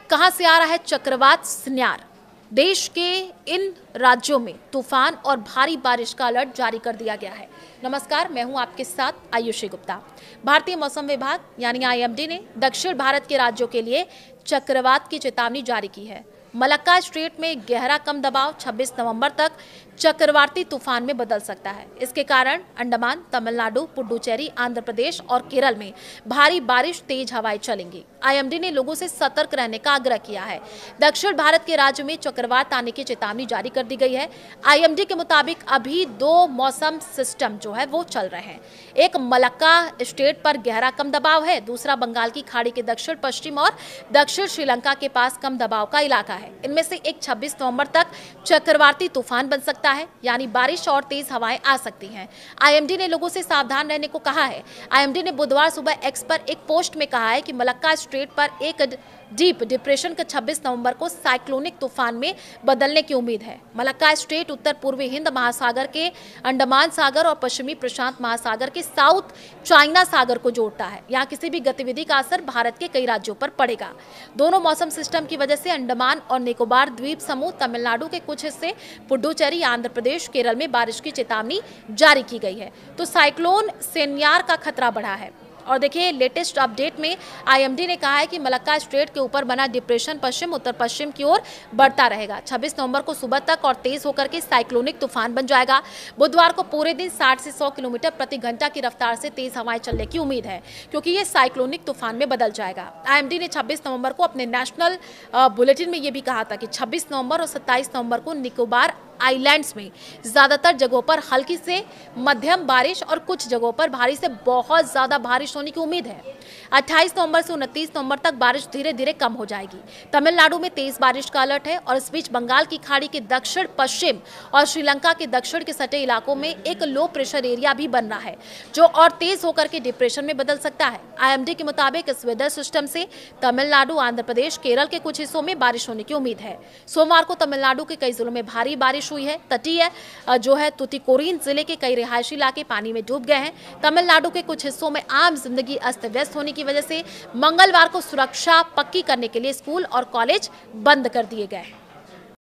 कहां से आ रहा है चक्रवात स्न्यार। देश के इन राज्यों में तूफान और भारी बारिश का अलर्ट जारी कर दिया गया है। नमस्कार, मैं हूं आपके साथ आयुषी गुप्ता। भारतीय मौसम विभाग यानी आईएमडी ने दक्षिण भारत के राज्यों के लिए चक्रवात की चेतावनी जारी की है। मलक्का स्ट्रेट में गहरा कम दबाव 26 नवंबर तक चक्रवाती तूफान में बदल सकता है। इसके कारण अंडमान, तमिलनाडु, पुडुचेरी, आंध्र प्रदेश और केरल में भारी बारिश, तेज हवाएं चलेंगी। आईएमडी ने लोगों से सतर्क रहने का आग्रह किया है। दक्षिण भारत के राज्यों में चक्रवात आने की चेतावनी जारी कर दी गई है। आईएमडी के मुताबिक अभी दो मौसम सिस्टम जो है वो चल रहे हैं। एक मलक्का स्ट्रेट पर गहरा कम दबाव है, दूसरा बंगाल की खाड़ी के दक्षिण पश्चिम और दक्षिण श्रीलंका के पास कम दबाव का इलाका है। इनमें से एक 26 नवंबर तक चक्रवाती तूफान बन सकता है, यानी बारिश और तेज हवाएं आ सकती हैं। आईएमडी ने लोगों से सावधान रहने को कहा है। आईएमडी ने बुधवार सुबह एक्स पर एक पोस्ट में कहा है कि मलक्का स्ट्रेट पर एक डीप डिप्रेशन का 26 नवंबर को साइक्लोनिक तूफान में बदलने की उम्मीद है। मलक्का स्ट्रेट उत्तर पूर्वी हिंद महासागर के अंडमान सागर और पश्चिमी प्रशांत महासागर के साउथ चाइना सागर को जोड़ता है। यहाँ किसी भी गतिविधि का असर भारत के कई राज्यों पर पड़ेगा। दोनों मौसम सिस्टम की वजह से अंडमान और निकोबार द्वीप समूह, तमिलनाडु के कुछ हिस्से, पुडुचेरी, आंध्र प्रदेश, केरल में बारिश की चेतावनी जारी की गई है। तो साइक्लोन सेन्यार का खतरा बढ़ा है। और देखिए, लेटेस्ट अपडेट में आईएमडी ने कहा है कि मलक्का स्ट्रेट के ऊपर बना डिप्रेशन पश्चिम उत्तर पश्चिम की ओर बढ़ता रहेगा। 26 नवंबर को सुबह तक और तेज होकर के साइक्लोनिक तूफान बन जाएगा। बुधवार को पूरे दिन 60 से 100 किलोमीटर प्रति घंटा की रफ्तार से तेज हवाएं चलने की उम्मीद है, क्योंकि ये साइक्लोनिक तूफान में बदल जाएगा। आईएमडी ने 26 नवंबर को अपने नेशनल बुलेटिन में ये भी कहा था कि 26 नवंबर और 27 नवंबर को निकोबार आइलैंड्स में ज्यादातर जगहों पर हल्की से मध्यम बारिश और कुछ जगहों पर भारी से बहुत ज्यादा बारिश होने की उम्मीद है। 28 नवंबर से 29 नवंबर तक बारिश धीरे धीरे कम हो जाएगी। तमिलनाडु में तेज बारिश का अलर्ट है और इस बीच बंगाल की खाड़ी के दक्षिण पश्चिम और श्रीलंका के दक्षिण के सटे इलाकों में एक लो प्रेशर एरिया भी बन रहा है, जो और तेज होकर के डिप्रेशन में बदल सकता है। आईएमडी के मुताबिक इस वेदर सिस्टम से तमिलनाडु, आंध्र प्रदेश, केरल के कुछ हिस्सों में बारिश होने की उम्मीद है। सोमवार को तमिलनाडु के कई जिलों में भारी बारिश हुई है। तटीय जो है तुतिकोरिन जिले के कई रिहायशी इलाके पानी में डूब गए हैं। तमिलनाडु के कुछ हिस्सों में आम जिंदगी अस्त व्यस्त होने की वजह से मंगलवार को सुरक्षा पक्की करने के लिए स्कूल और कॉलेज बंद कर दिए गए हैं।